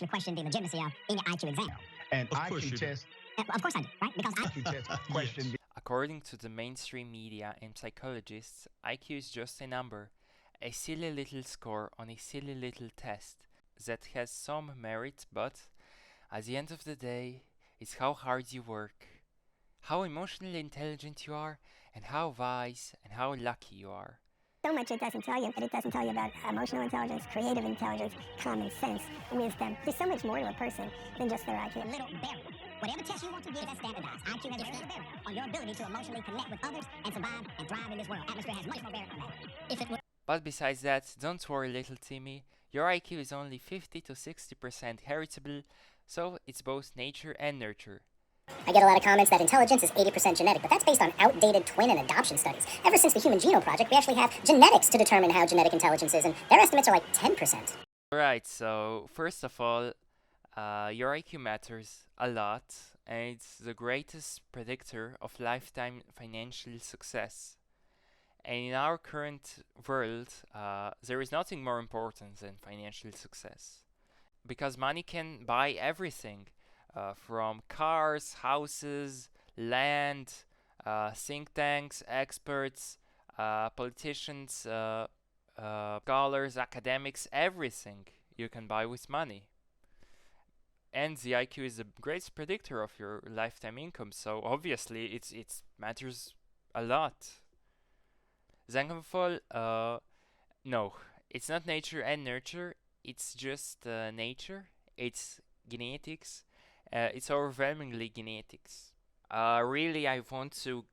actually question the legitimacy of any IQ exam. And IQ test. Of course I do, right? Because IQ test question. Yes. According to the mainstream media and psychologists, IQ is just a number, a silly little score on a silly little test that has some merit, but at the end of the day, it's how hard you work, how emotionally intelligent you are, and how wise and how lucky you are. So much it doesn't tell you, and it doesn't tell you about emotional intelligence, creative intelligence, common sense, wisdom. There's so much more to a person than just their IQ. a little barrier. Whatever test you want to give, that's standardized. IQ has a little barrier on your ability to emotionally connect with others and survive and thrive in this world. Atmosphere has much more barrier on that. If it were But besides that, don't worry, little Timmy, your IQ is only 50 to 60% heritable, so it's both nature and nurture. I get a lot of comments that intelligence is 80% genetic, but that's based on outdated twin and adoption studies. Ever since the Human Genome Project, we actually have genetics to determine how genetic intelligence is, and their estimates are like 10%. Alright, so first of all, your IQ matters a lot, and it's the greatest predictor of lifetime financial success. And in our current world, there is nothing more important than financial success. Because money can buy everything, from cars, houses, land, think tanks, experts, politicians, scholars, academics, everything you can buy with money. And the IQ is the greatest predictor of your lifetime income, so obviously it matters a lot. Second of all, no, it's not nature and nurture, it's just nature, it's genetics, it's overwhelmingly genetics. Really, I want to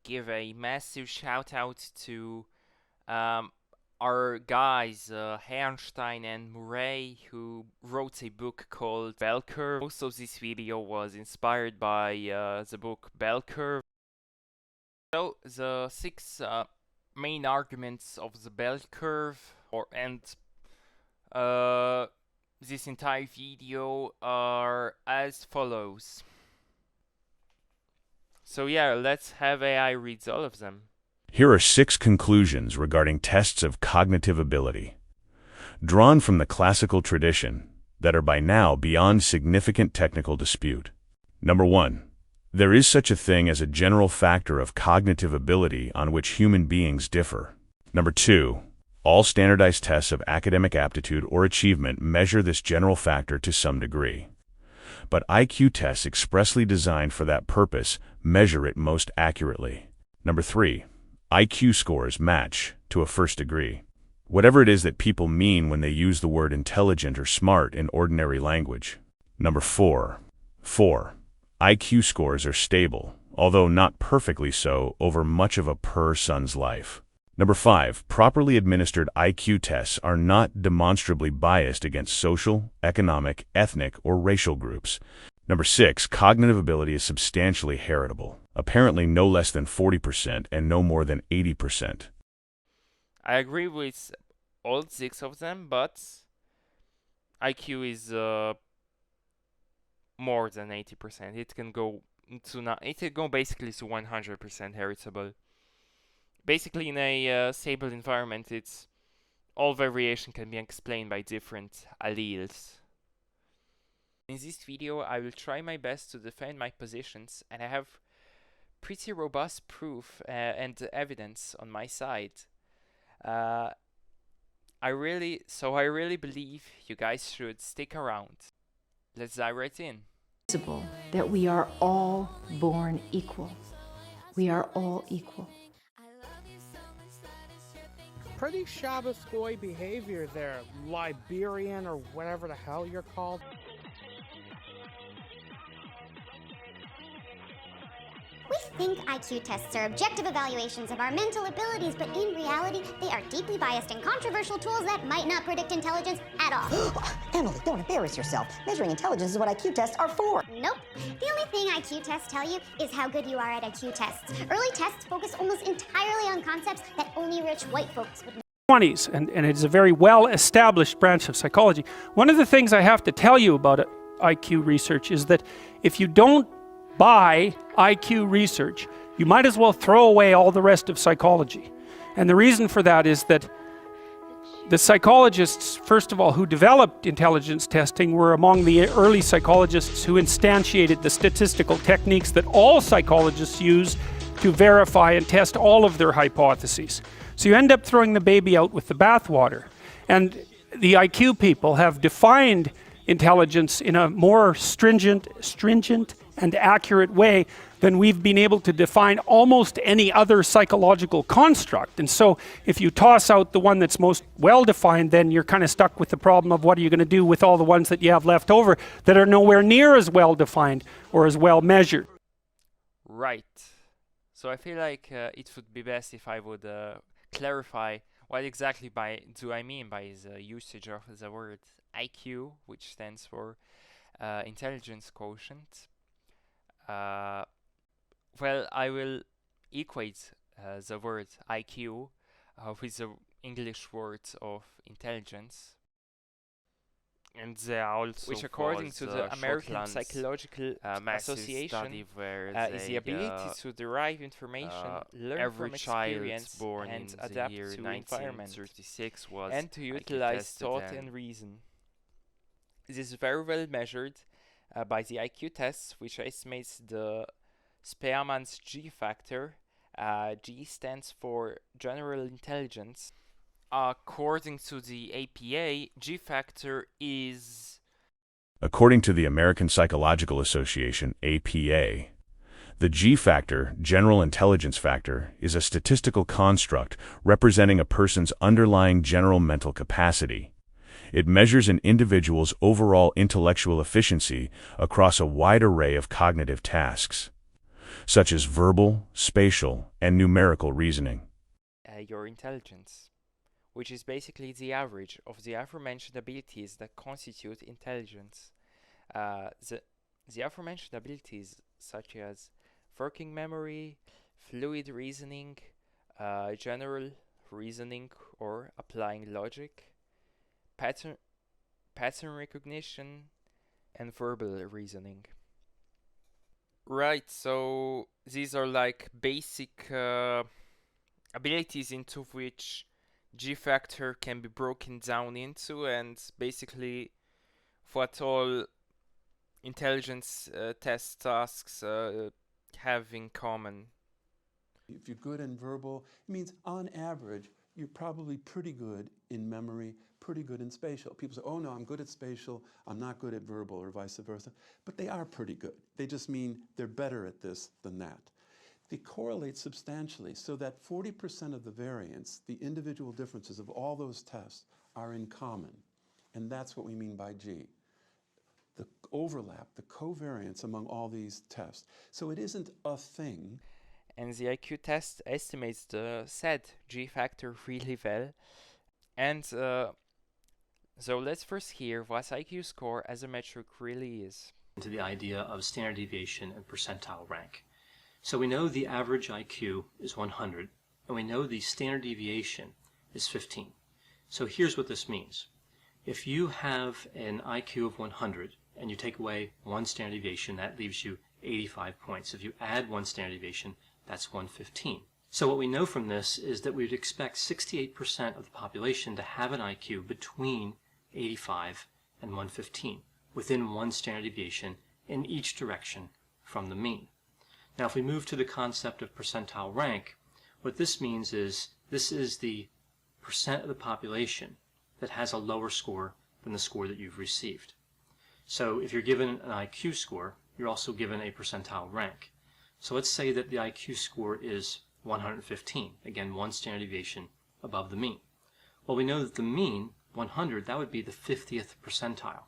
give a massive shout out to our guys, Herrnstein and Murray, who wrote a book called Bell Curve. Most of this video was inspired by the book Bell Curve. So, the 6 main arguments of the bell curve, this entire video are as follows. So yeah, let's have AI read all of them. Here are 6 conclusions regarding tests of cognitive ability, drawn from the classical tradition that are by now beyond significant technical dispute. Number 1. There is such a thing as a general factor of cognitive ability on which human beings differ. Number 2. All standardized tests of academic aptitude or achievement measure this general factor to some degree. But IQ tests expressly designed for that purpose measure it most accurately. Number 3. IQ scores match, to a first degree, whatever it is that people mean when they use the word intelligent or smart in ordinary language. Number 4. IQ scores are stable, although not perfectly so, over much of a person's life. Number 5. Properly administered IQ tests are not demonstrably biased against social, economic, ethnic, or racial groups. Number 6. Cognitive ability is substantially heritable, apparently no less than 40% and no more than 80%. I agree with all 6 of them, but IQ is more than 80%. It can go basically to 100% heritable. Basically, in a stable environment, all variation can be explained by different alleles. In this video, I will try my best to defend my positions, and I have pretty robust proof and evidence on my side. I really believe you guys should stick around. Let's dive right in. That we are all born equal. We are all equal. Pretty Shabbos-goy behavior there, Liberian or whatever the hell you're called. We think IQ tests are objective evaluations of our mental abilities, but in reality, they are deeply biased and controversial tools that might not predict intelligence at all. Emily, don't embarrass yourself. Measuring intelligence is what IQ tests are for. Nope. The only thing IQ tests tell you is how good you are at IQ tests. Early tests focus almost entirely on concepts that only rich white folks would know. 20s, and it's a very well-established branch of psychology. One of the things I have to tell you about IQ research is that if you don't buy IQ research, you might as well throw away all the rest of psychology. And the reason for that is that The psychologists, first of all, who developed intelligence testing were among the early psychologists who instantiated the statistical techniques that all psychologists use to verify and test all of their hypotheses. So you end up throwing the baby out with the bathwater. And the IQ people have defined intelligence in a more stringent and accurate way than we've been able to define almost any other psychological construct. And so if you toss out the one that's most well defined, then you're kind of stuck with the problem of what are you going to do with all the ones that you have left over that are nowhere near as well defined or as well measured. Right. So I feel like it would be best if I would clarify what exactly do I mean by the usage of the word IQ, which stands for intelligence quotient. Well, I will equate the word IQ with the English word of intelligence. And they are also, which according to the American Psychological Association is the ability to derive information, learn from experience, born and in adapt the year to environment, 1936 was and to utilize thought and reason. This is very well measured by the IQ tests, which estimates the Spearman's G factor. G stands for general intelligence. According to the APA, G factor is... According to the American Psychological Association, APA, the G factor, general intelligence factor, is a statistical construct representing a person's underlying general mental capacity. It measures an individual's overall intellectual efficiency across a wide array of cognitive tasks, such as verbal, spatial, and numerical reasoning. Your intelligence, which is basically the average of the aforementioned abilities that constitute intelligence. The aforementioned abilities such as working memory, fluid reasoning, general reasoning or applying logic, pattern recognition, and verbal reasoning. Right, so these are like basic abilities into which G factor can be broken down into, and basically what all intelligence test tasks have in common. If you're good in verbal, it means on average you're probably pretty good in memory, pretty good in spatial. People say, oh no, I'm good at spatial, I'm not good at verbal, or vice versa. But they are pretty good. They just mean they're better at this than that. They correlate substantially so that 40% of the variance, the individual differences of all those tests, are in common. And that's what we mean by G. The overlap, the covariance among all these tests. So it isn't a thing. And the IQ test estimates the said G factor really well. And so let's first hear what IQ score as a metric really is. To the idea of standard deviation and percentile rank. So we know the average IQ is 100, and we know the standard deviation is 15. So here's what this means. If you have an IQ of 100 and you take away one standard deviation, that leaves you 85 points. If you add one standard deviation, that's 115. So what we know from this is that we would expect 68% of the population to have an IQ between 85 and 115, within one standard deviation in each direction from the mean. Now if we move to the concept of percentile rank, what this means is this is the percent of the population that has a lower score than the score that you've received. So if you're given an IQ score, you're also given a percentile rank. So let's say that the IQ score is 115, again one standard deviation above the mean. Well, we know that the mean, 100, that would be the 50th percentile.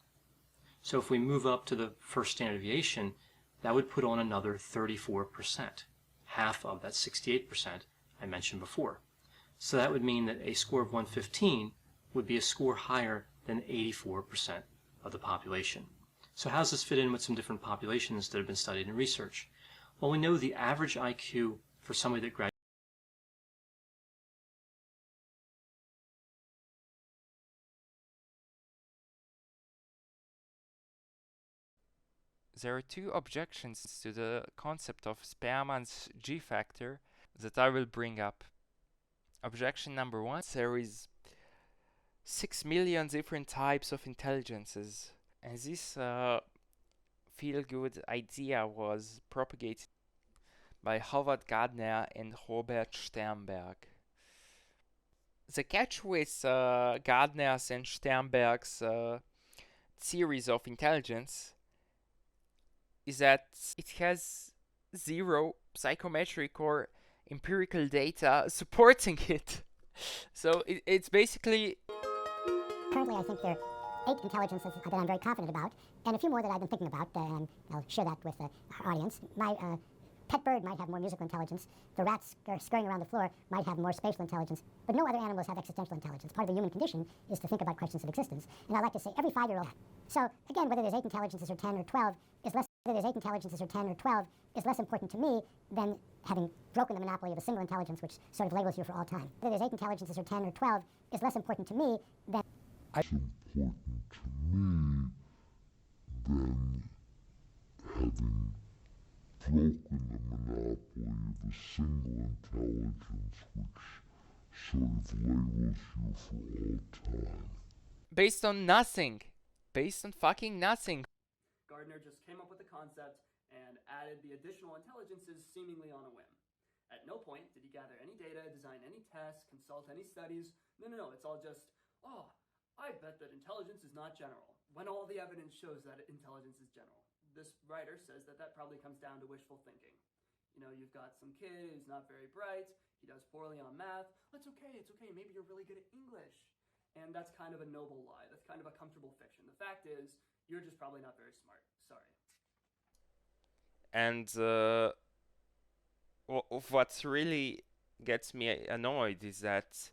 So if we move up to the first standard deviation, that would put on another 34%, half of that 68% I mentioned before. So that would mean that a score of 115 would be a score higher than 84% of the population. So how does this fit in with some different populations that have been studied in research? Well, we know the average IQ for somebody that graduates There are two objections to the concept of Spearman's G factor that I will bring up. Objection number one, there is 6 million different types of intelligences. And this feel-good idea was propagated by Howard Gardner and Robert Sternberg. The catch with Gardner's and Sternberg's theories of intelligence is that it has zero psychometric or empirical data supporting it. So it's basically... Currently, I think there are 8 intelligences that I'm very confident about, and a few more that I've been thinking about, and I'll share that with our audience. My pet bird might have more musical intelligence. The rats scurrying around the floor might have more spatial intelligence, but no other animals have existential intelligence. Part of the human condition is to think about questions of existence, and I like to say every 5-year-old. So again, whether there's 8 intelligences or 10 or 12 is less. Whether there's 8 intelligences or 10 or 12 is less important to me than having broken the monopoly of a single intelligence, which sort of labels you for all time. Whether there's 8 intelligences or 10 or 12 is less important to me than. It's important to me than having broken the monopoly of a single intelligence, which sort of labels you for all time. Based on nothing. Based on fucking nothing. Gardner just came up with the concept and added the additional intelligences seemingly on a whim. At no point did he gather any data, design any tests, consult any studies. No, it's all just, I bet that intelligence is not general, when all the evidence shows that intelligence is general. This writer says that probably comes down to wishful thinking. You know, you've got some kid who's not very bright, he does poorly on math. It's okay, maybe you're really good at English. And that's kind of a noble lie. That's kind of a comfortable fiction. The fact is, you're just probably not very smart. Sorry. And what really gets me annoyed is that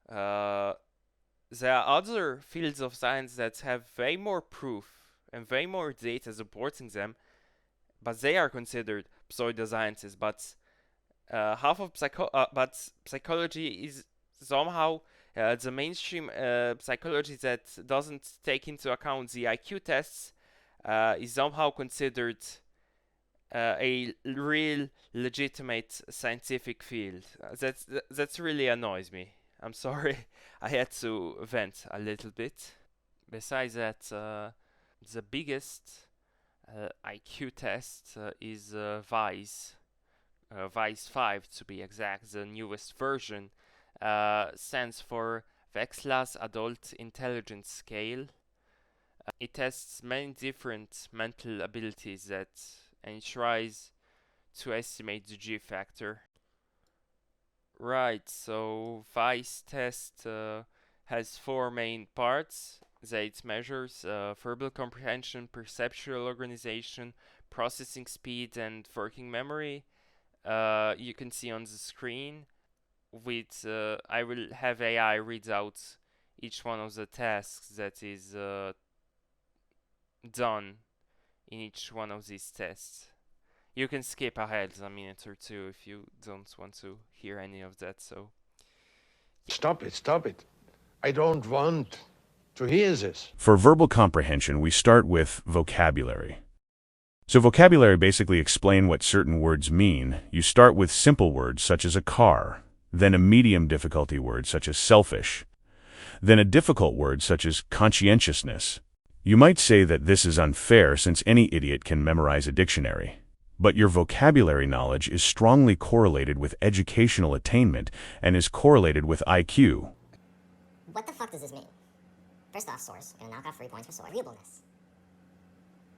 there are other fields of science that have way more proof and way more data supporting them, but they are considered pseudosciences. But half of psychology is somehow the mainstream psychology that doesn't take into account the IQ tests is somehow considered a real legitimate scientific field. That's really annoys me. I'm sorry, I had to vent a little bit. Besides that, the biggest IQ test is VICE. VICE 5 to be exact, the newest version, stands for Wechsler's Adult Intelligence Scale. It tests many different mental abilities and it tries to estimate the G factor. Right, so VICE test has 4 main parts that it measures: verbal comprehension, perceptual organization, processing speed, and working memory. You can see on the screen. I will have AI read out each one of the tasks that is done in each one of these tests. You can skip ahead a minute or two if you don't want to hear any of that. So stop it. I don't want to hear this. For verbal comprehension, we start with vocabulary. So vocabulary basically explain what certain words mean. You start with simple words such as a car, then a medium difficulty word such as selfish, then a difficult word such as conscientiousness. You might say that this is unfair since any idiot can memorize a dictionary. But your vocabulary knowledge is strongly correlated with educational attainment and is correlated with IQ. What the fuck does this mean? First off, source. Gonna knock off 3 points for source. Agreeableness.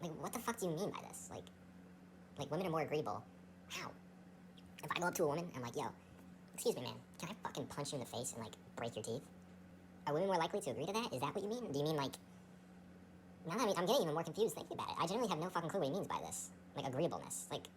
Like, what the fuck do you mean by this? Like women are more agreeable. How? If I go up to a woman and like, yo, excuse me, man, can I fucking punch you in the face and, like, break your teeth? Are women more likely to agree to that? Is that what you mean? Do you mean, like... Now that I'm getting even more confused thinking about it. I generally have no fucking clue what he means by this. Like, agreeableness. Like...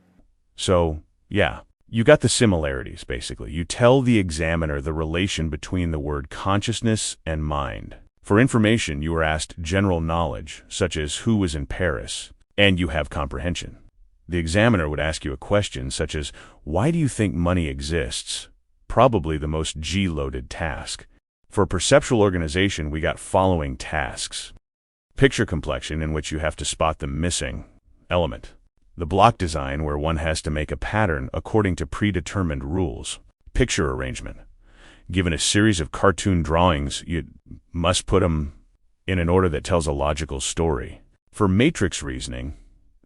So, yeah, you got the similarities, basically. You tell the examiner the relation between the word consciousness and mind. For information, you are asked general knowledge, such as who was in Paris, and you have comprehension. The examiner would ask you a question such as, why do you think money exists? Probably the most G-loaded task. For perceptual organization, we got following tasks. Picture complexion, in which you have to spot the missing element. The block design, where one has to make a pattern according to predetermined rules. Picture arrangement. Given a series of cartoon drawings, you must put them in an order that tells a logical story. For matrix reasoning,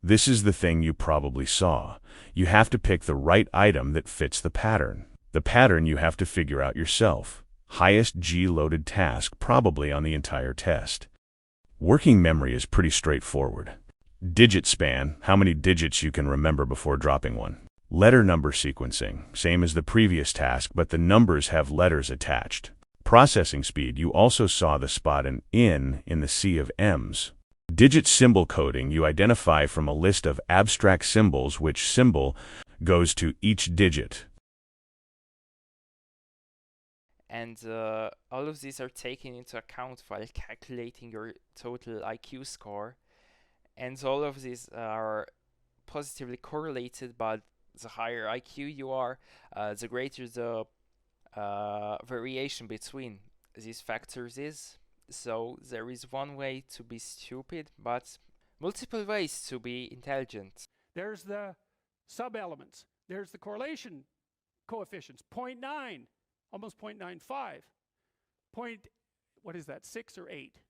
this is the thing you probably saw. You have to pick the right item that fits the pattern. The pattern you have to figure out yourself. Highest G-loaded task probably on the entire test. Working memory is pretty straightforward. Digit span, how many digits you can remember before dropping one. Letter number sequencing, same as the previous task, but the numbers have letters attached. Processing speed, you also saw the spot an in the sea of M's. Digit symbol coding, you identify from a list of abstract symbols which symbol goes to each digit. And all of these are taken into account while calculating your total IQ score. And all of these are positively correlated, but the higher IQ you are, the greater the variation between these factors is. So there is one way to be stupid, but multiple ways to be intelligent. There's the sub-elements. There's the correlation coefficients, 0.9, almost 0.95. What is that, 6 or 8?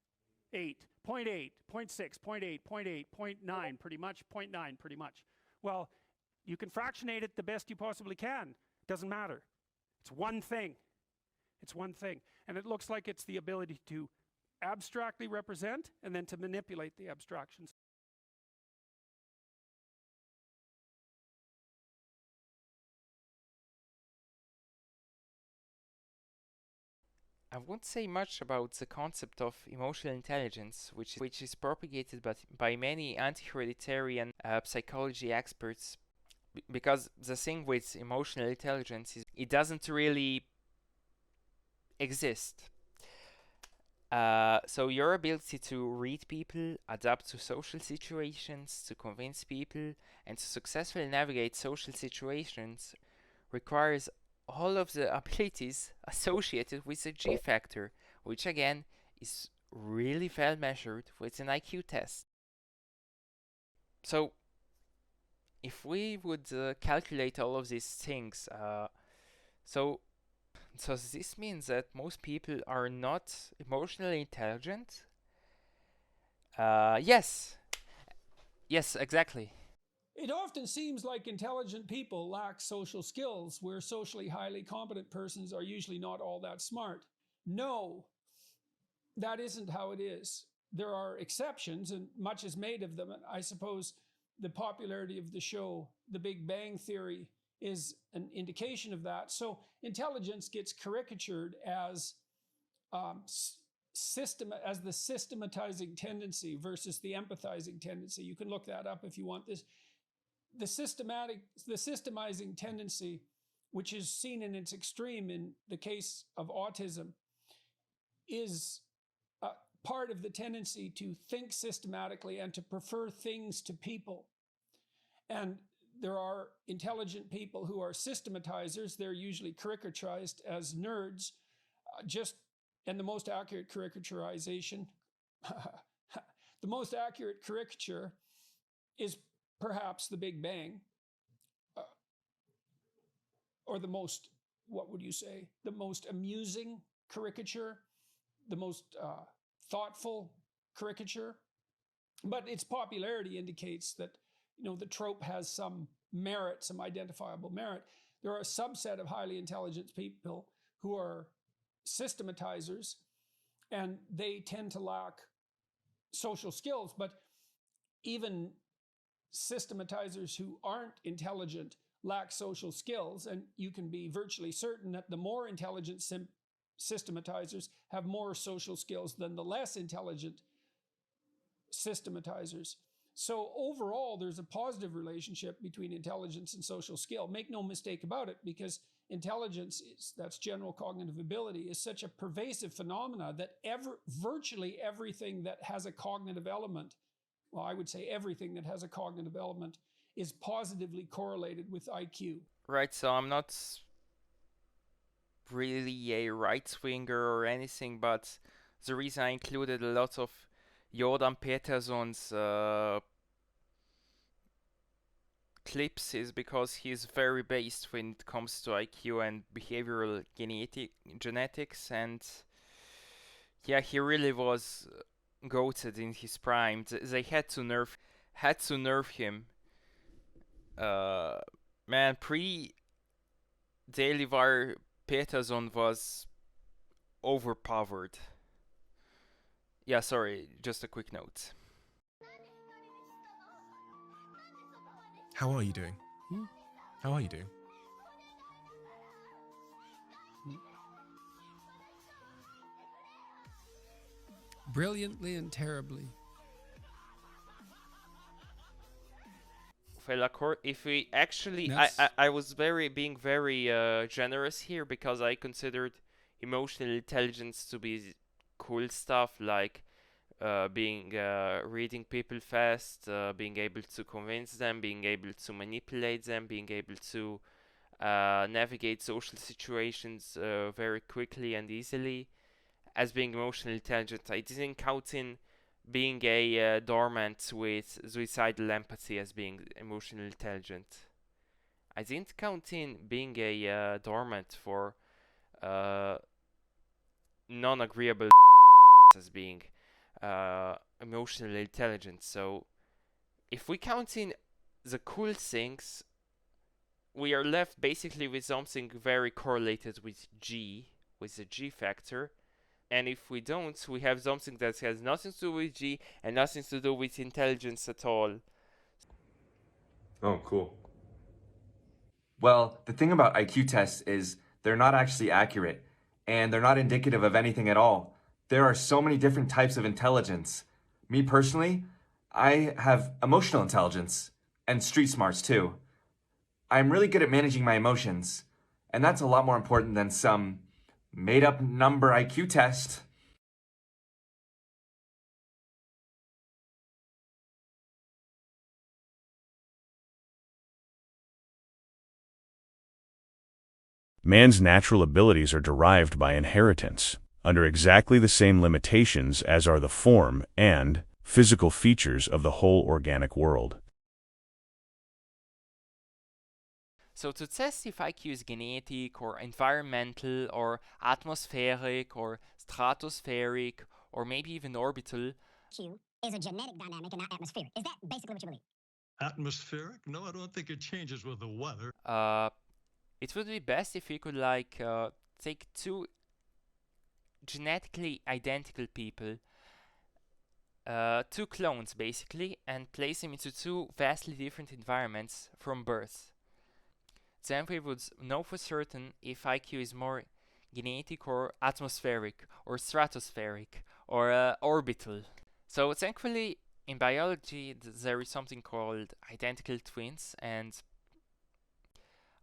8, 0.8, 0.6, 0.8, 0.8, 0.9, pretty much, 0.9, pretty much. Well, you can fractionate it the best you possibly can. Doesn't matter. It's one thing. It's one thing. And it looks like it's the ability to abstractly represent and then to manipulate the abstractions. I won't say much about the concept of emotional intelligence, which is propagated by many anti-hereditary and psychology experts, because the thing with emotional intelligence is it doesn't really exist. So your ability to read people, adapt to social situations, to convince people, and to successfully navigate social situations requires all of the abilities associated with the G factor, which again is really well measured with an IQ test. So if we would calculate all of these things, so this means that most people are not emotionally intelligent? Yes, exactly. It often seems like intelligent people lack social skills, where socially highly competent persons are usually not all that smart. No, that isn't how it is. There are exceptions, and much is made of them. And I suppose the popularity of the show, The Big Bang Theory, is an indication of that. So intelligence gets caricatured as the systematizing tendency versus the empathizing tendency. You can look that up if you want this. The systemizing tendency, which is seen in its extreme in the case of autism, is part of the tendency to think systematically and to prefer things to people. And there are intelligent people who are systematizers. They're usually caricaturized as nerds. And the most accurate caricaturization, the most accurate caricature is perhaps the Big Bang, or the most, what would you say, the most amusing caricature, the most thoughtful caricature. But its popularity indicates that, the trope has some merit, some identifiable merit. There are a subset of highly intelligent people who are systematizers, and they tend to lack social skills. But even systematizers who aren't intelligent lack social skills, and you can be virtually certain that the more intelligent systematizers have more social skills than the less intelligent systematizers. So overall, there's a positive relationship between intelligence and social skill. Make no mistake about it, because intelligence, that's general cognitive ability, is such a pervasive phenomena that virtually everything that has a cognitive element, well, I would say everything that has a cognitive element, is positively correlated with IQ. Right, so I'm not really a right-winger or anything, but the reason I included a lot of Jordan Peterson's eclipses because he's very based when it comes to IQ and behavioral genetics, and yeah, he really was goated in his prime. They had to nerf him. Man, pre-Daily Wire Peterson was overpowered. Yeah, sorry, just a quick note. How are you doing? How are you doing? Brilliantly and terribly. Well, if we actually, I was being very generous here because I considered emotional intelligence to be cool stuff like reading people fast, being able to convince them, being able to manipulate them, being able to navigate social situations very quickly and easily as being emotionally intelligent. I didn't count in being a dormant with suicidal empathy as being emotionally intelligent. I didn't count in being a dormant for non-agreeable as being emotionally intelligent. So if we count in the cool things, we are left basically with something very correlated with G, with the G factor. And if we don't, we have something that has nothing to do with G and nothing to do with intelligence at all. Oh, cool. Well, the thing about IQ tests is they're not actually accurate, and they're not indicative of anything at all. There are so many different types of intelligence. Me personally, I have emotional intelligence, and street smarts too. I'm really good at managing my emotions, and that's a lot more important than some made-up number IQ test. Man's natural abilities are derived by inheritance, under exactly the same limitations as are the form and physical features of the whole organic world. So to test if IQ is genetic or environmental or atmospheric or stratospheric or maybe even orbital. IQ is a genetic dynamic and not atmospheric. Is that basically what you believe? Atmospheric? No, I don't think it changes with the weather. It would be best if we could take two genetically identical people, two clones basically, and place them into two vastly different environments from birth. Then we would know for certain if IQ is more genetic or atmospheric or stratospheric or orbital. So thankfully in biology there is something called identical twins, and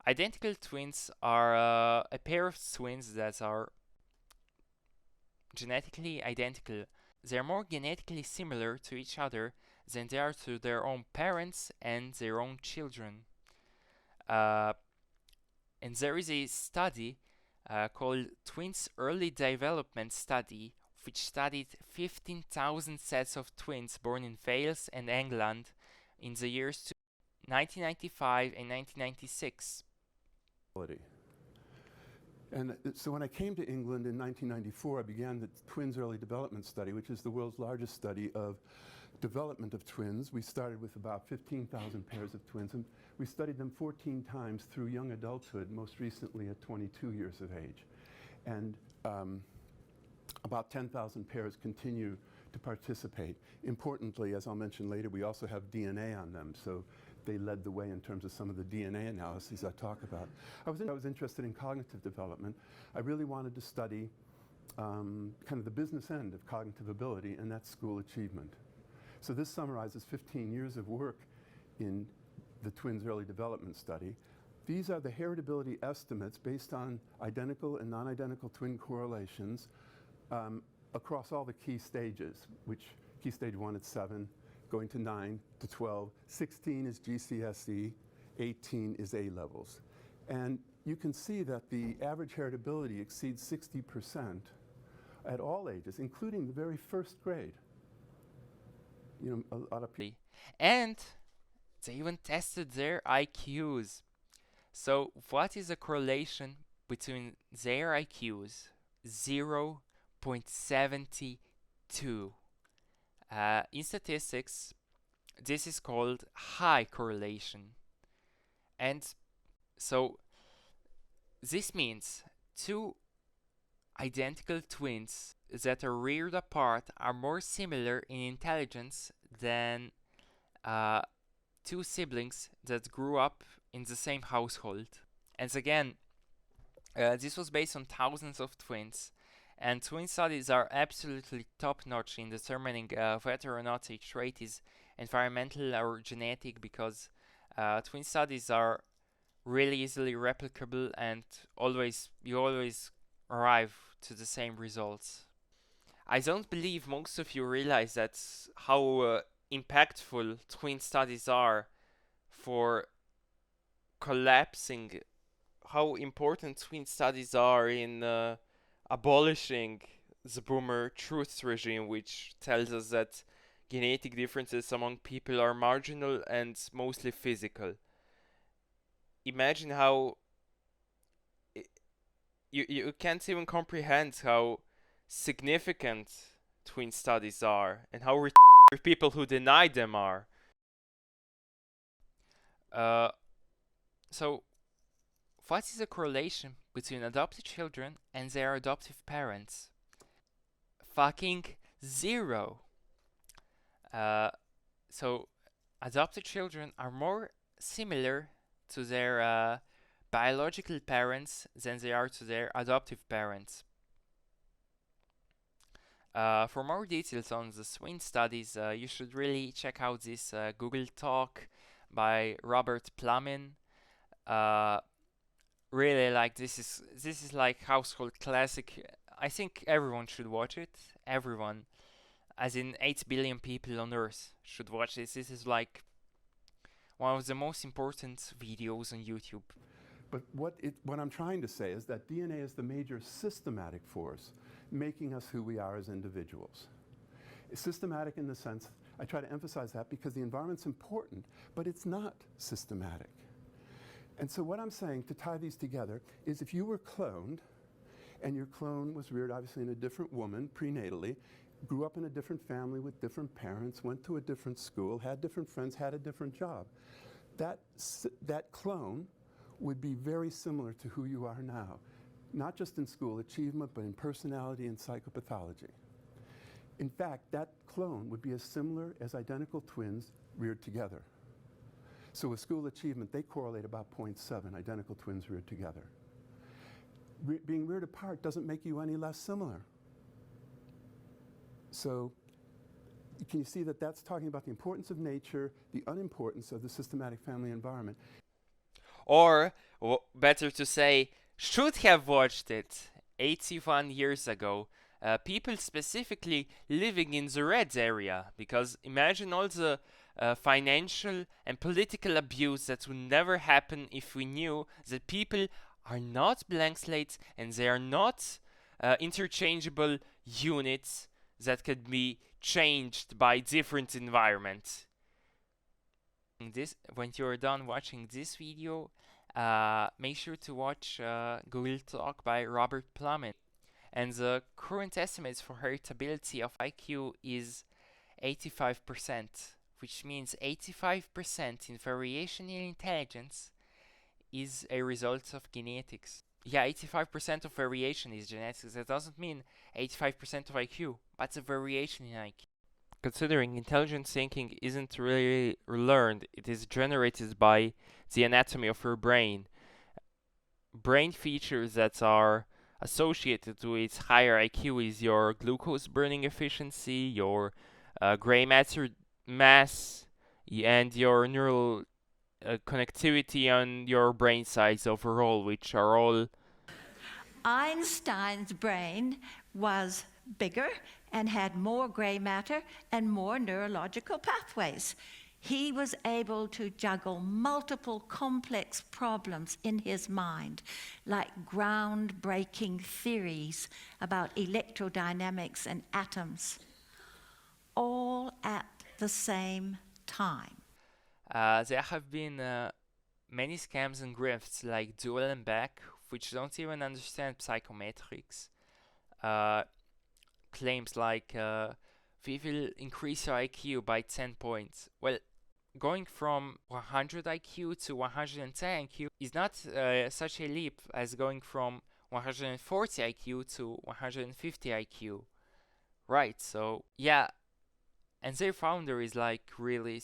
identical twins are a pair of twins that are genetically identical. They're more genetically similar to each other than they are to their own parents and their own children. And there is a study called Twins Early Development Study, which studied 15,000 sets of twins born in Wales and England in the years 1995 and 1996. And so when I came to England in 1994, I began the Twins Early Development Study, which is the world's largest study of development of twins. We started with about 15,000 pairs of twins, and we studied them 14 times through young adulthood, most recently at 22 years of age. And about 10,000 pairs continue to participate. Importantly, as I'll mention later, we also have DNA on them, so they led the way in terms of some of the DNA analyses I talk about. I was interested in cognitive development. I really wanted to study kind of the business end of cognitive ability, and that's school achievement. So this summarizes 15 years of work in the Twins Early Development Study. These are the heritability estimates based on identical and non-identical twin correlations across all the key stages, which key stage 1 at 7, going to 9 to 12, 16 is GCSE, 18 is A levels. And you can see that the average heritability exceeds 60% at all ages, including the very first grade. You know, a lot of people. And They even tested their IQs. So what is the correlation between their IQs? 0.72. In statistics, this is called high correlation. And so this means two identical twins that are reared apart are more similar in intelligence than two siblings that grew up in the same household. And again, this was based on thousands of twins, and twin studies are absolutely top-notch in determining whether or not a trait is environmental or genetic, because twin studies are really easily replicable, and you always arrive to the same results. I don't believe most of you realize that's how impactful twin studies are for collapsing, how important twin studies are in abolishing the boomer truth regime, which tells us that genetic differences among people are marginal and mostly physical. Imagine how you can't even comprehend how significant twin studies are and how people who deny them are. So what is the correlation between adopted children and their adoptive parents? Fucking zero. So adopted children are more similar to their biological parents than they are to their adoptive parents. For more details on the twin studies, you should really check out this Google talk by Robert Plumin. Really, like, this is like household classic. I think everyone should watch it. Everyone, as in 8 billion people on Earth, should watch this. This is like one of the most important videos on YouTube. But what I'm trying to say is that DNA is the major systematic force making us who we are as individuals. It's systematic in the sense, I try to emphasize that because the environment's important, but it's not systematic. And so what I'm saying, to tie these together, is if you were cloned, and your clone was reared obviously in a different woman prenatally, grew up in a different family with different parents, went to a different school, had different friends, had a different job, that clone would be very similar to who you are now, not just in school achievement, but in personality and psychopathology. In fact, that clone would be as similar as identical twins reared together. So with school achievement, they correlate about 0.7, identical twins reared together. Being reared apart doesn't make you any less similar. So can you see that that's talking about the importance of nature, the unimportance of the systematic family environment? Or, better to say, should have watched it 81 years ago. People specifically living in the red area, because imagine all the financial and political abuse that would never happen if we knew that people are not blank slates and they are not interchangeable units that could be changed by different environments. When you're done watching this video, make sure to watch Google Talk by Robert Plumin. And the current estimates for heritability of IQ is 85%, which means 85% in variation in intelligence is a result of genetics. Yeah, 85% of variation is genetics. That doesn't mean 85% of IQ, but a variation in IQ. Considering intelligent thinking isn't really learned, it is generated by the anatomy of your brain. Brain features that are associated with higher IQ is your glucose burning efficiency, your gray matter mass, and your neural connectivity on your brain size overall, which are all... Einstein's brain was bigger and had more gray matter and more neurological pathways. He was able to juggle multiple complex problems in his mind, like groundbreaking theories about electrodynamics and atoms, all at the same time. There have been many scams and grifts like Dual and Back, which don't even understand psychometrics. Claims like we will increase your IQ by 10 points. Well, going from 100 IQ to 110 IQ is not such a leap as going from 140 IQ to 150 IQ. Right, so yeah, and their founder is like really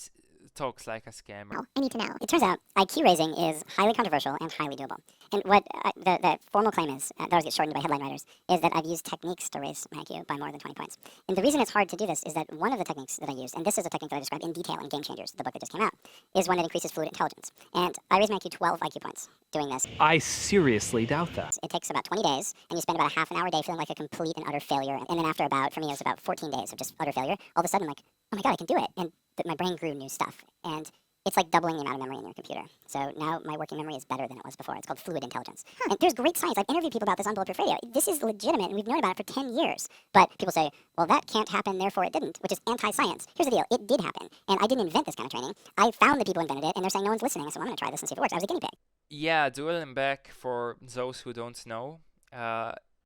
talks like a scammer. I need to know. It turns out IQ raising is highly controversial and highly doable. And what the formal claim is, that always gets shortened by headline writers, is that I've used techniques to raise my IQ by more than 20 points. And the reason it's hard to do this is that one of the techniques that I used, and this is a technique that I describe in detail in Game Changers, the book that just came out, is one that increases fluid intelligence. And I raised my IQ 12 IQ points doing this. I seriously doubt that. It takes about 20 days, and you spend about a half an hour a day feeling like a complete and utter failure. And then after about, for me, it was about 14 days of just utter failure, all of a sudden I'm like, oh my god, I can do it. And my brain grew new stuff. And it's like doubling the amount of memory in your computer. So now my working memory is better than it was before. It's called fluid intelligence. And there's great science. I've interviewed people about this on Bulletproof Radio. This is legitimate, and we've known about it for 10 years. But people say, well, that can't happen, therefore it didn't, which is anti-science. Here's the deal. It did happen. And I didn't invent this kind of training. I found the people who invented it, and they're saying no one's listening. So I'm going to try this and see if it works. I was a guinea pig. Yeah, Dual and Back, for those who don't know,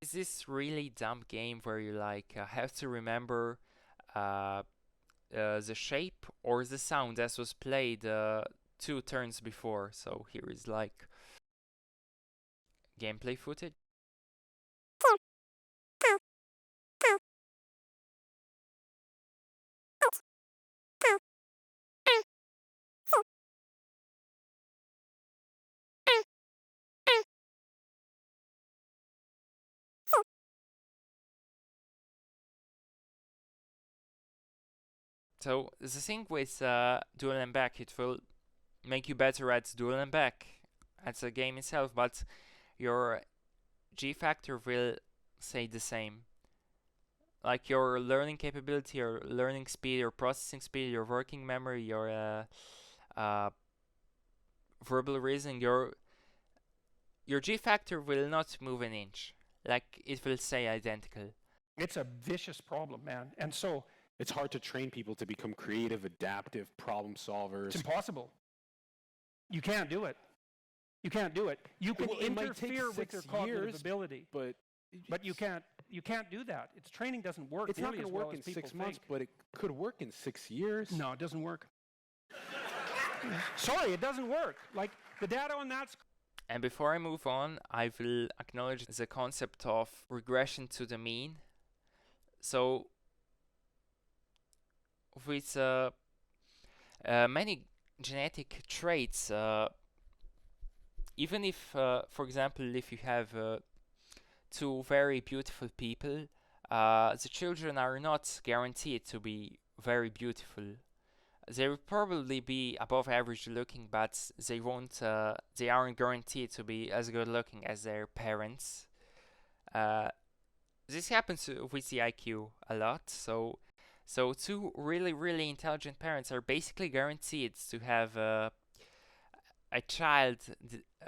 is this really dumb game where you like have to remember the shape or the sound as was played 2 turns before. So here is like gameplay footage. So the thing with Dual and Back, it will make you better at Dual and Back at the game itself, but your G factor will stay the same. Like your learning capability, your learning speed, your processing speed, your working memory, your verbal reasoning, your G factor will not move an inch. Like it will stay identical. It's a vicious problem, man. And so it's hard to train people to become creative, adaptive problem solvers. It's impossible. You can't do it. You can't do it. You can interfere with their cognitive ability, but you can't do that. Its training doesn't work. It's not going to work in 6 months, but it could work in 6 years. No, it doesn't work. Sorry, it doesn't work. Like the data on that's. And before I move on, I will acknowledge the concept of regression to the mean. So with many genetic traits, even if, for example, if you have 2 very beautiful people, the children are not guaranteed to be very beautiful. They will probably be above average looking, but they won't. They aren't guaranteed to be as good looking as their parents. This happens with the IQ a lot. So 2 really intelligent parents are basically guaranteed to have a child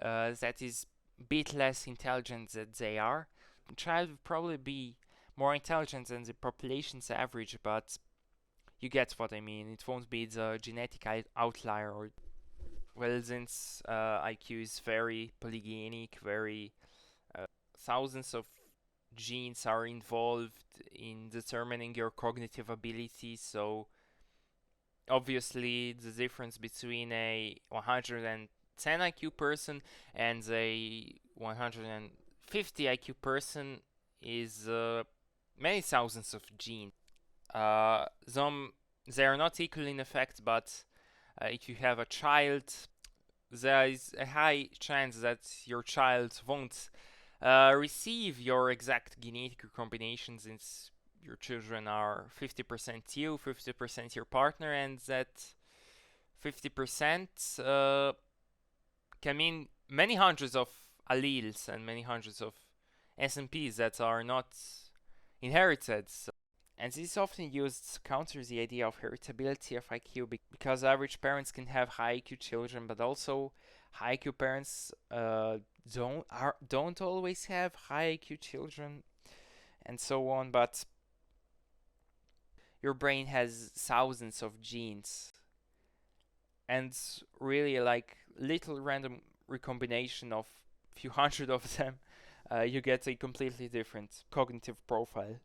that is a bit less intelligent than they are. The child will probably be more intelligent than the population's average, but you get what I mean. It won't be the genetic outlier. Or well, since IQ is very polygenic, very thousands of genes are involved in determining your cognitive ability. So obviously the difference between a 110 IQ person and a 150 IQ person is many thousands of genes. They are not equal in effect, but if you have a child, there is a high chance that your child won't receive your exact genetic combinations, since your children are 50% you, 50% your partner, and that 50% can mean many hundreds of alleles and many hundreds of SNPs that are not inherited. And this is often used to counter the idea of heritability of IQ, because average parents can have high IQ children, but also high IQ parents don't always have high IQ children, and so on. But your brain has thousands of genes, and really like little random recombination of few hundred of them, you get a completely different cognitive profile.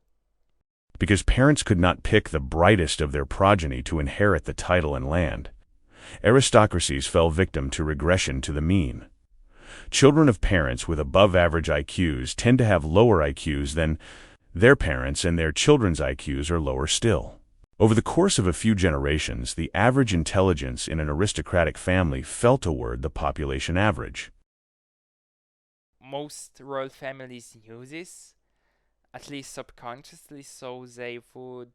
Because parents could not pick the brightest of their progeny to inherit the title and land, aristocracies fell victim to regression to the mean. Children of parents with above-average IQs tend to have lower IQs than their parents, and their children's IQs are lower still. Over the course of a few generations, the average intelligence in an aristocratic family fell toward the population average. Most royal families knew this, at least subconsciously, so they would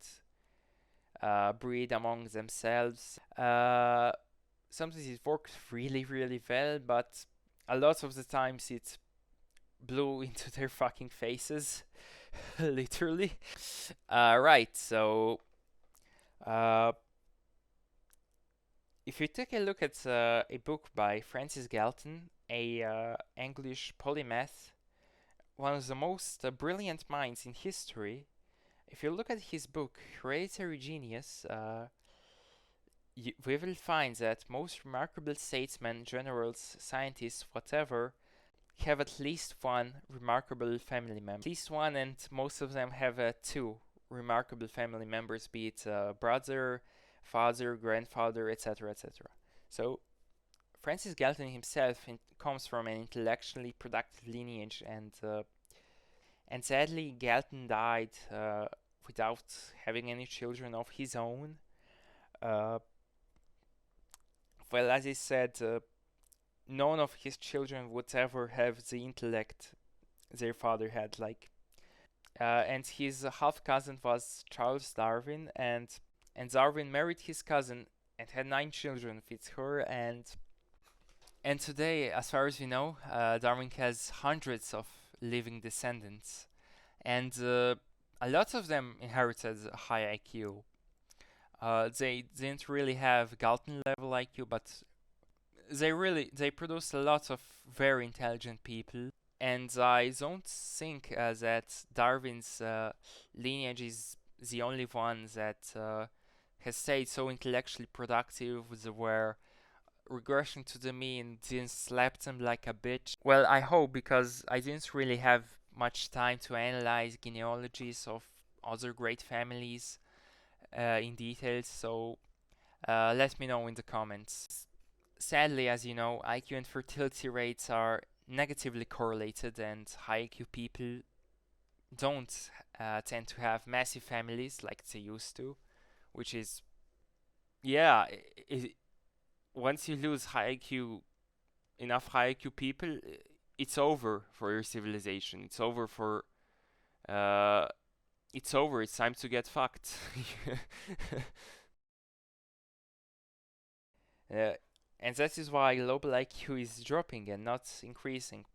breed among themselves. Sometimes it worked really, really well, but a lot of the times it blew into their fucking faces, literally. Right, so if you take a look at a book by Francis Galton, a English polymath, one of the most brilliant minds in history, if you look at his book, Hereditary Genius, we will find that most remarkable statesmen, generals, scientists, whatever, have at least one remarkable family member. At least one, and most of them have two remarkable family members, be it brother, father, grandfather, etc., etc. So Francis Galton himself comes from an intellectually productive lineage, and sadly Galton died without having any children of his own. Well, as I said, none of his children would ever have the intellect their father had, and his half cousin was Charles Darwin, and Darwin married his cousin and had 9 children with her, and today, as far as we know, Darwin has hundreds of living descendants, and a lot of them inherited a high IQ. They didn't really have Galton level IQ, but they produced a lot of very intelligent people, and I don't think that Darwin's lineage is the only one that has stayed so intellectually productive, where regression to the mean didn't slap them like a bitch. Well, I hope, because I didn't really have much time to analyze genealogies of other great families in detail, so let me know in the comments. Sadly, as you know, IQ and fertility rates are negatively correlated, and high IQ people don't tend to have massive families like they used to, which is, yeah, once you lose enough high IQ people, it's over for your civilization. It's over for it's over. It's time to get fucked. And that is why global IQ is dropping and not increasing.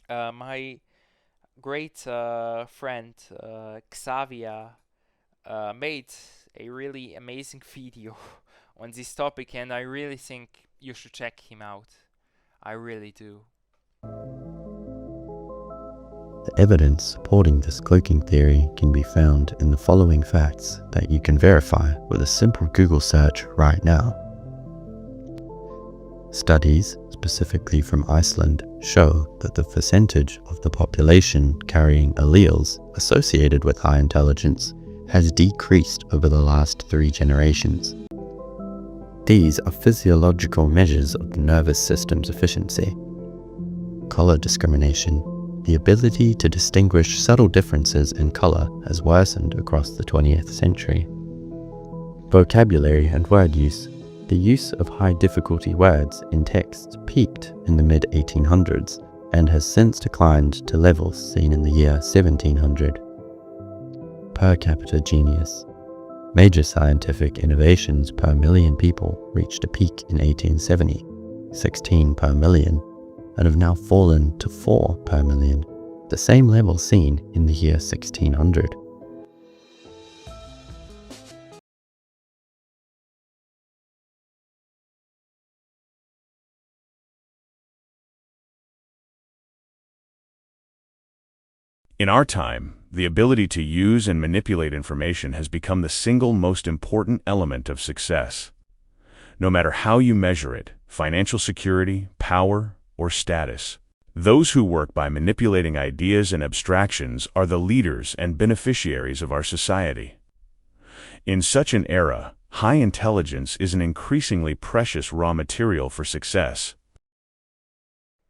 My great friend Xavier made a really amazing video on this topic, and I really think you should check him out. I really do. The evidence supporting this cloaking theory can be found in the following facts that you can verify with a simple Google search right now. Studies, specifically from Iceland, show that the percentage of the population carrying alleles associated with high intelligence has decreased over the last 3 generations. These are physiological measures of the nervous system's efficiency. Color discrimination, the ability to distinguish subtle differences in color, has worsened across the 20th century. Vocabulary and word use. The use of high-difficulty words in texts peaked in the mid-1800s and has since declined to levels seen in the year 1700. Per capita genius. Major scientific innovations per million people reached a peak in 1870, 16 per million, and have now fallen to 4 per million, the same level seen in the year 1600. In our time, the ability to use and manipulate information has become the single most important element of success. no matter how you measure it, financial security, power, or status. Those who work by manipulating ideas and abstractions are the leaders and beneficiaries of our society. In such an era, high intelligence is an increasingly precious raw material for success.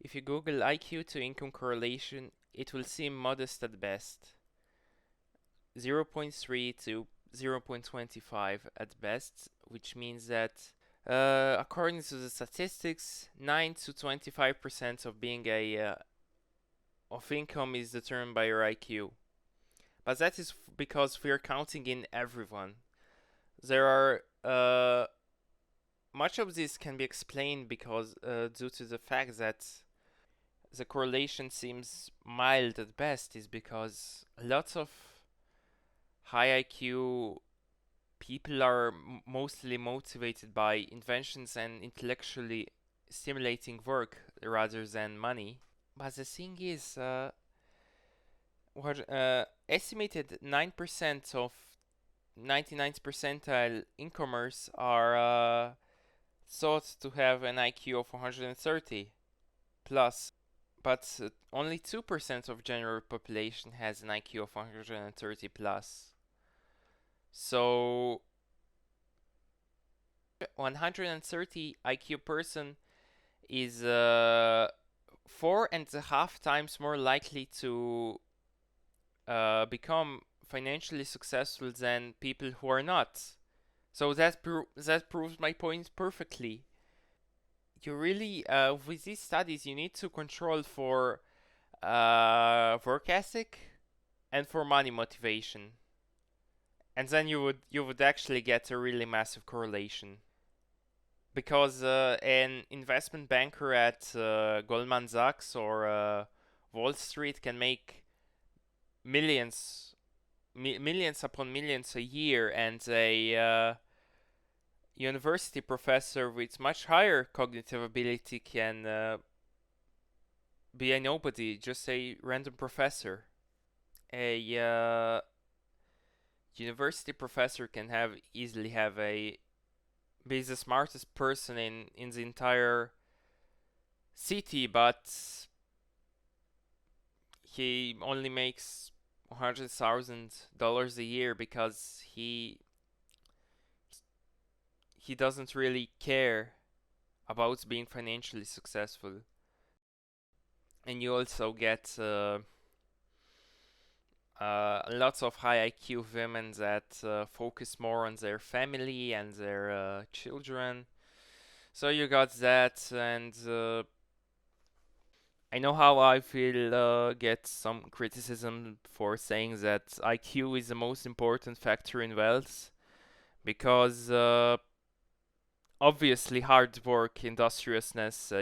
If you Google IQ to income correlation, it will seem modest at best. 0.3 to 0.25 at best, which means that according to the statistics, 9 to 25% of being of income is determined by your IQ. But that is because we're counting in everyone. There are much of this can be explained because due to the fact that the correlation seems mild at best, is because lots of high IQ people are mostly motivated by inventions and intellectually stimulating work rather than money. But the thing is, estimated 9% of 99th percentile incomers are thought to have an IQ of 130 plus, but only 2% of general population has an IQ of 130 plus. So 130 IQ person is 4.5 times more likely to become financially successful than people who are not. So that proves my point perfectly. You really, with these studies, you need to control for work ethic and for money motivation. And then you would actually get a really massive correlation, because an investment banker at Goldman Sachs or Wall Street can make millions upon millions a year, and a university professor with much higher cognitive ability can be a nobody, just a random professor. A university professor can easily be the smartest person in the entire city, but he only makes $100,000 a year because he doesn't really care about being financially successful. And you also get lots of high IQ women that focus more on their family and their children. So you got that, and I know how I will get some criticism for saying that IQ is the most important factor in wealth, because obviously hard work, industriousness,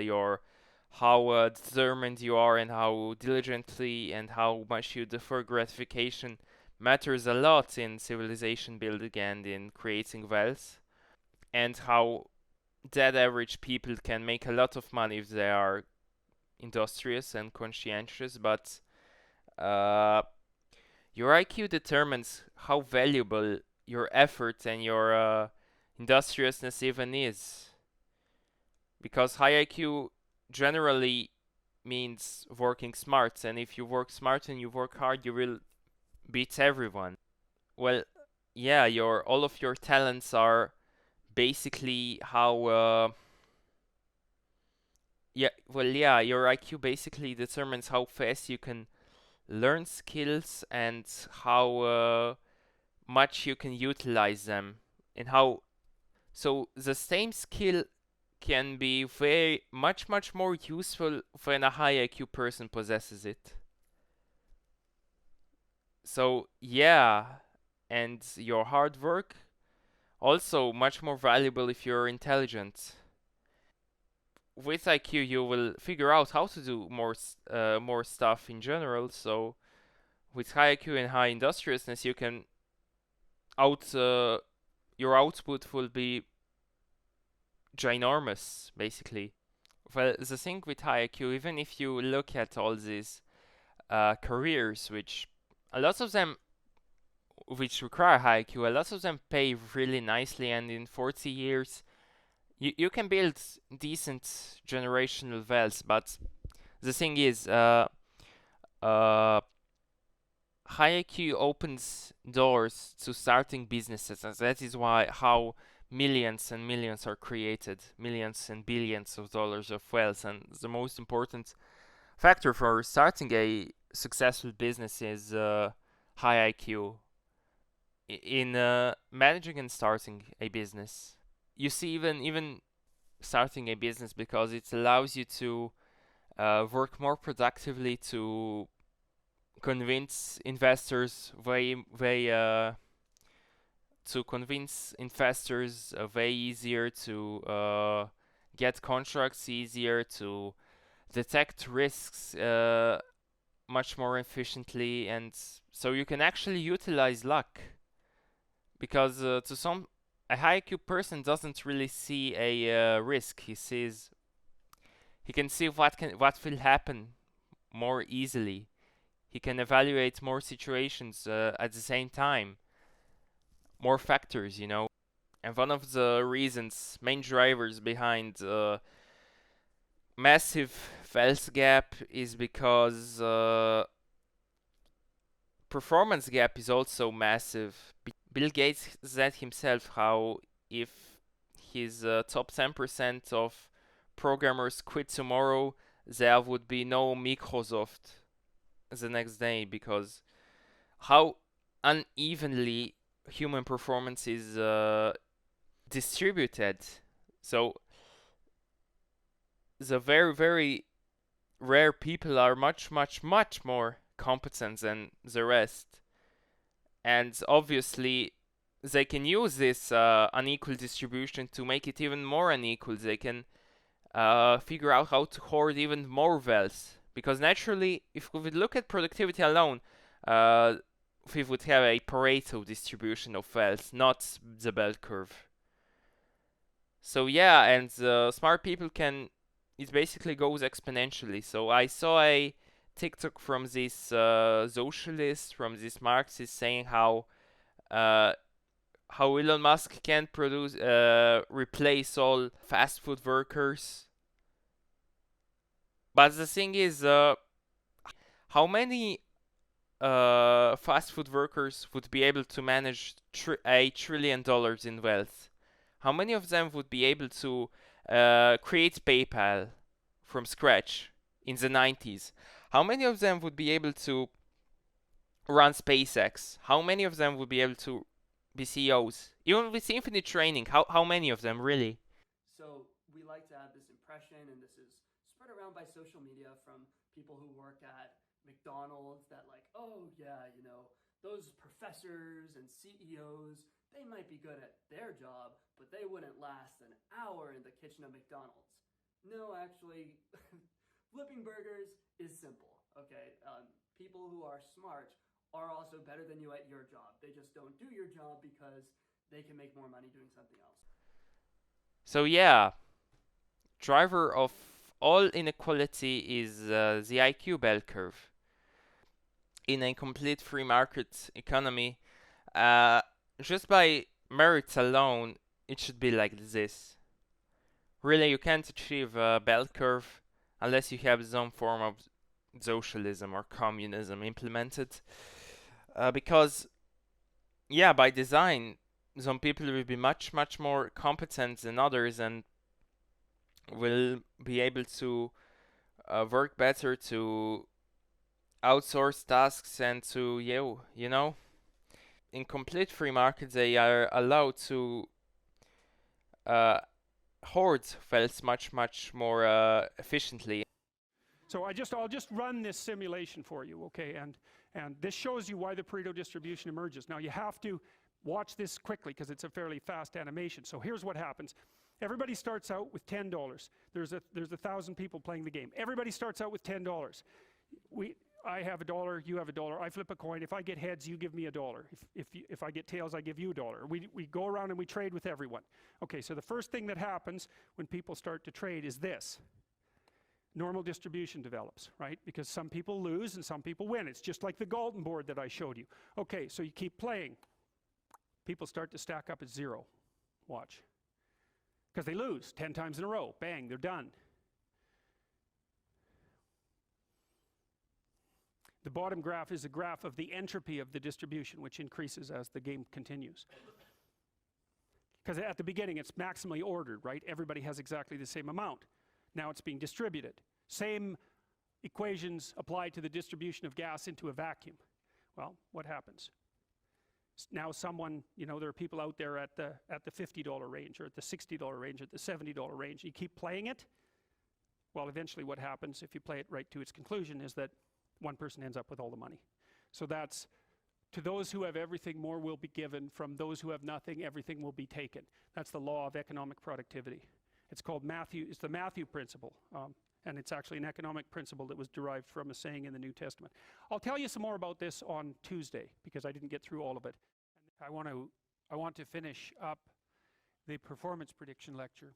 how determined you are and how diligently and how much you defer gratification matters a lot in civilization building and in creating wealth, and how dead average people can make a lot of money if they are industrious and conscientious, but your IQ determines how valuable your effort and your industriousness even is, because high IQ generally means working smart, and if you work smart and you work hard, you will beat everyone. Well, yeah, all of your talents are basically how your IQ basically determines how fast you can learn skills and how much you can utilize them, and how so the same skill can be much more useful when a high IQ person possesses it. So yeah, and your hard work also much more valuable if you're intelligent. With IQ, you will figure out how to do more stuff in general. So with high IQ and high industriousness, you can your output will be ginormous, basically. Well, the thing with high IQ, even if you look at all these careers, which a lot of them which require high IQ, a lot of them pay really nicely, and in 40 years You can build decent generational wealth, but the thing is, high IQ opens doors to starting businesses, and that is why how millions and millions are created, millions and billions of dollars of wealth. And the most important factor for starting a successful business is high IQ. In managing and starting a business, you see, even starting a business, because it allows you to work more productively, to convince investors way easier, to get contracts easier, to detect risks much more efficiently, and so you can actually utilize luck, because to some, a high IQ person doesn't really see a risk. He can see what will happen more easily. He can evaluate more situations at the same time, more factors, And one of the main drivers behind massive wealth gap is because performance gap is also massive. Bill Gates said himself how if his top 10% of programmers quit tomorrow, there would be no Microsoft the next day, because how unevenly human performance is distributed. So the very, very rare people are much, much, much more competent than the rest. And obviously, they can use this unequal distribution to make it even more unequal. They can figure out how to hoard even more wealth. Because naturally, if we would look at productivity alone, we would have a Pareto distribution of wealth, not the bell curve. So yeah, and smart people it basically goes exponentially. So I saw a TikTok from this socialist, from this Marxist, saying how Elon Musk can replace all fast food workers. But the thing is, how many fast food workers would be able to manage $1 trillion in wealth? How many of them would be able to create PayPal from scratch in the 90s? How many of them would be able to run SpaceX? How many of them would be able to be CEOs? Even with infinite training, how many of them really? So we like to have this impression, and this is spread around by social media from people who work at McDonald's, that like, oh yeah, those professors and CEOs, they might be good at their job, but they wouldn't last an hour in the kitchen of McDonald's. No, actually, flipping burgers is simple, okay? People who are smart are also better than you at your job. They just don't do your job because they can make more money doing something else. So yeah, driver of all inequality is the IQ bell curve. In a complete free market economy, just by merits alone, it should be like this. Really, you can't achieve a bell curve unless you have some form of socialism or communism implemented. Because, yeah, by design, some people will be much, much more competent than others and will be able to work better, to outsource tasks, and to, in complete free markets, they are allowed to hoard wealth much, much more efficiently. So I'll just run this simulation for you, okay? And this shows you why the Pareto distribution emerges. Now you have to watch this quickly because it's a fairly fast animation. So here's what happens. Everybody starts out with $10. There's 1,000 people playing the game. Everybody starts out with $10. I have $1, you have $1. I flip a coin. If I get heads, you give me $1. If I get tails, I give you $1. We go around and we trade with everyone. Okay, so the first thing that happens when people start to trade is this. Normal distribution develops, right? Because some people lose and some people win. It's just like the Galton board that I showed you. Okay, so you keep playing. People start to stack up at 0. Watch. because they lose 10 times in a row. Bang, they're done. The bottom graph is a graph of the entropy of the distribution, which increases as the game continues. Because at the beginning, it's maximally ordered, right? Everybody has exactly the same amount. Now it's being distributed. Same equations apply to the distribution of gas into a vacuum. Well, what happens? Now someone, you know, there are people out there at the $50 range, or at the $60 range, at the $70 range. You keep playing it. Well, eventually what happens, if you play it right to its conclusion, is that one person ends up with all the money. So that's, to those who have everything, more will be given. From those who have nothing, everything will be taken. That's the law of economic productivity. It's called it's the Matthew principle. And it's actually an economic principle that was derived from a saying in the New Testament. I'll tell you some more about this on Tuesday, because I didn't get through all of it. I want to finish up the performance prediction lecture.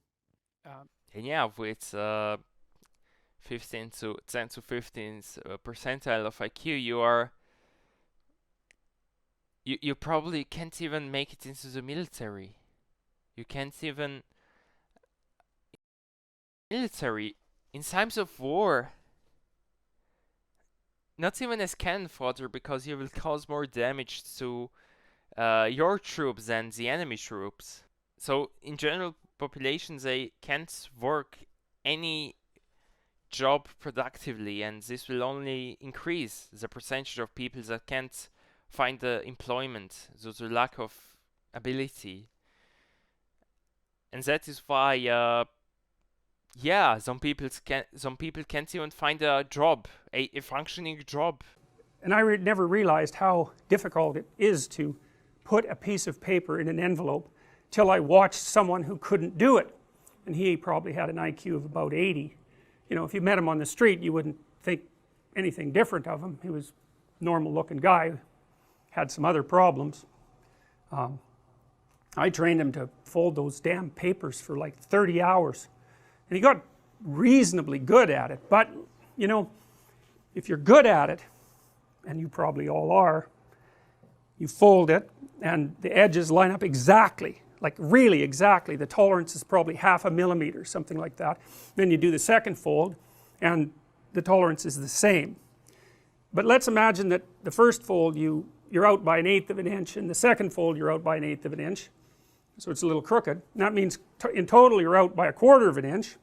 And yeah, with 10 to 15 percentile of IQ, you probably can't even make it into the military. You can't even military in times of war. Not even as cannon fodder, because you will cause more damage to your troops than the enemy troops. So in general populations, they can't work any job productively, and this will only increase the percentage of people that can't find the employment due to lack of ability. And that is why some people can't even find a job, a functioning job. And I never realized how difficult it is to put a piece of paper in an envelope till I watched someone who couldn't do it. And he probably had an IQ of about 80. You know, if you met him on the street, you wouldn't think anything different of him. He was a normal looking guy, had some other problems. I trained him to fold those damn papers for like 30 hours. And he got reasonably good at it. But, you know, if you're good at it, and you probably all are, you fold it and the edges line up exactly, like really exactly. The tolerance is probably 1/2 millimeter, something like that. Then you do the second fold and the tolerance is the same. But let's imagine that the first fold you're out by 1/8 of an inch, and the second fold you're out by 1/8 of an inch. So it's a little crooked. And that means in total you're out by 1/4 of an inch,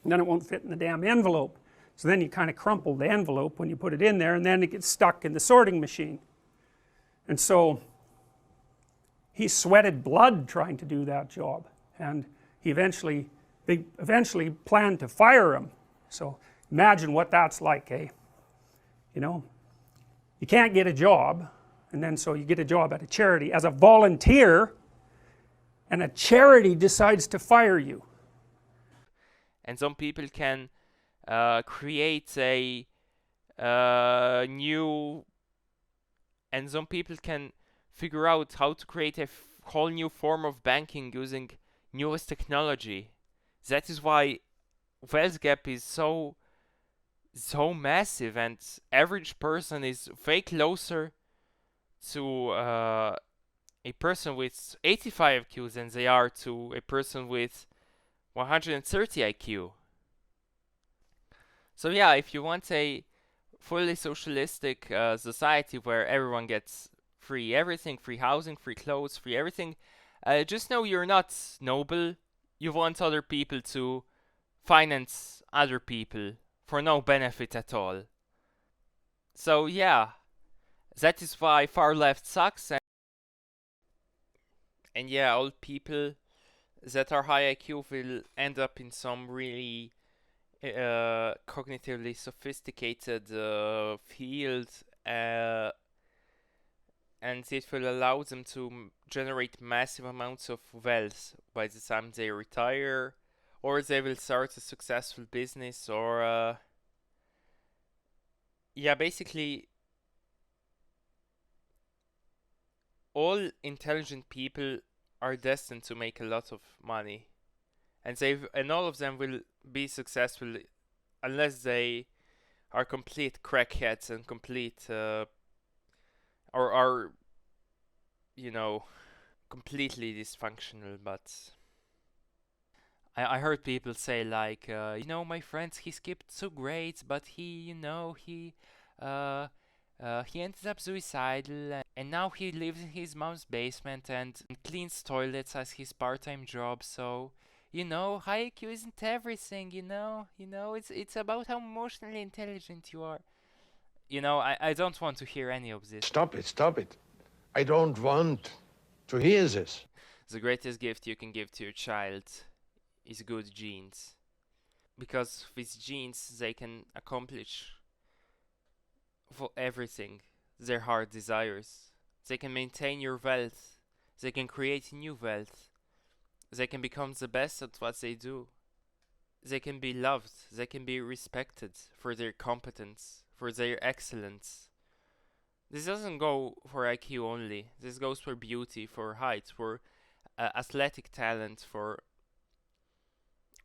and then it won't fit in the damn envelope. So then you kind of crumple the envelope when you put it in there, and then it gets stuck in the sorting machine. And so he sweated blood trying to do that job, and they eventually planned to fire him. So imagine what that's like, eh? You know, you can't get a job, and then so you get a job at a charity as a volunteer, and a charity decides to fire you. And some people can create a new, and some people can figure out how to create a whole new form of banking using newest technology. That is why wealth gap is so massive, and average person is way closer to a person with 85 IQ than they are to a person with 130 IQ. So yeah, if you want a fully socialistic society where everyone gets free everything, free housing, free clothes, free everything, just know you're not noble. You want other people to finance other people for no benefit at all. So yeah, that is why far left sucks. And yeah, old people that are high IQ will end up in some really cognitively sophisticated field, and it will allow them to generate massive amounts of wealth by the time they retire, or they will start a successful business, or yeah, basically all intelligent people are destined to make a lot of money, and all of them will be successful unless they are complete crackheads and complete or are, you know, completely dysfunctional. But I heard people say like, my friend, he skipped so great, but he ended up suicidal, and now he lives in his mom's basement and cleans toilets as his part-time job. So, high IQ isn't everything. It's about how emotionally intelligent you are. I don't want to hear any of this. Stop it, stop it. I don't want to hear this. The greatest gift you can give to your child is good genes. Because with genes, they can accomplish for everything their heart desires. They can maintain your wealth. They can create new wealth. They can become the best at what they do. They can be loved. They can be respected for their competence, for their excellence. This doesn't go for IQ only. This goes for beauty, for height, for athletic talent, for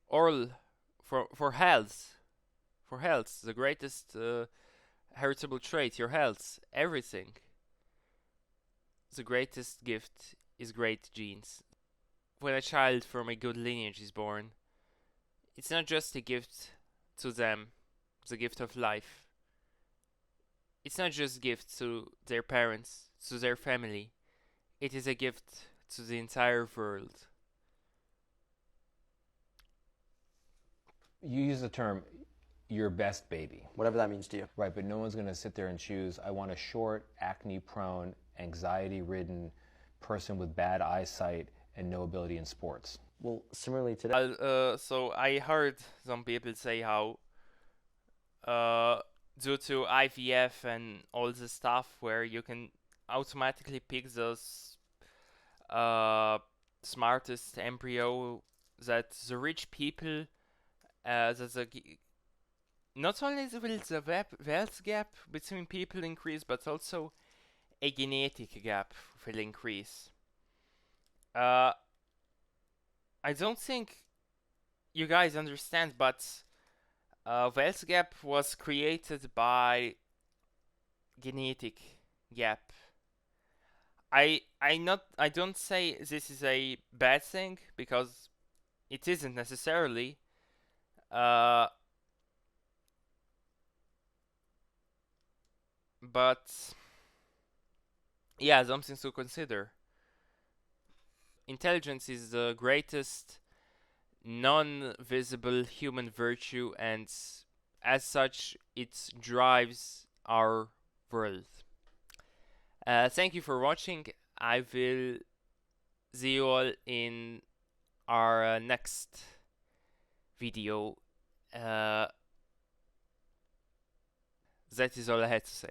oral, for health. For health, the greatest heritable trait, your health, everything. The greatest gift is great genes. When a child from a good lineage is born, it's not just a gift to them, the gift of life. It's not just a gift to their parents, to their family. It is a gift to the entire world. You use the term your best baby. Whatever that means to you. Right, but no one's going to sit there and choose, I want a short, acne-prone, anxiety-ridden person with bad eyesight and no ability in sports. Well, similarly today. So I heard some people say how due to IVF and all the stuff where you can automatically pick the smartest embryo, that the rich people, not only will the wealth gap between people increase, but also a genetic gap will increase. I don't think you guys understand, but wealth gap was created by genetic gap. I don't say this is a bad thing, because it isn't necessarily. But yeah, something to consider. Intelligence is the greatest non-visible human virtue, and as such, it drives our world. Thank you for watching. I will see you all in our next video. That is all I had to say.